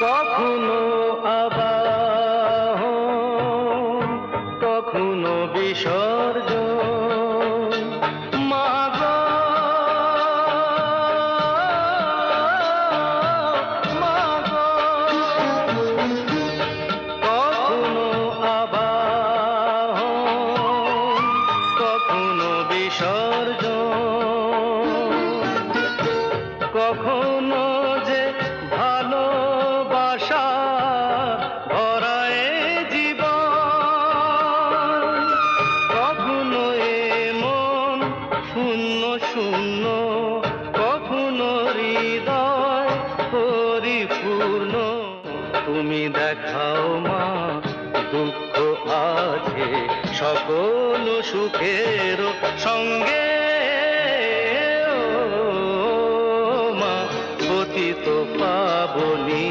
কখনো আবাহন, কখনো বিসর্জন। মা গো, মা গো, কখনো আবাহন, কখনো বিসর্জন। কখনো যে ভালোবাসা ভরায় জীবন, কখনো এমন শূন্য শূন্য, কখনো হৃদয় পরিপূর্ণ। তুমি দেখাও মা, দুঃখ আছে সকল সুখের সঙ্গে। ও মা, গতি তো পাবনি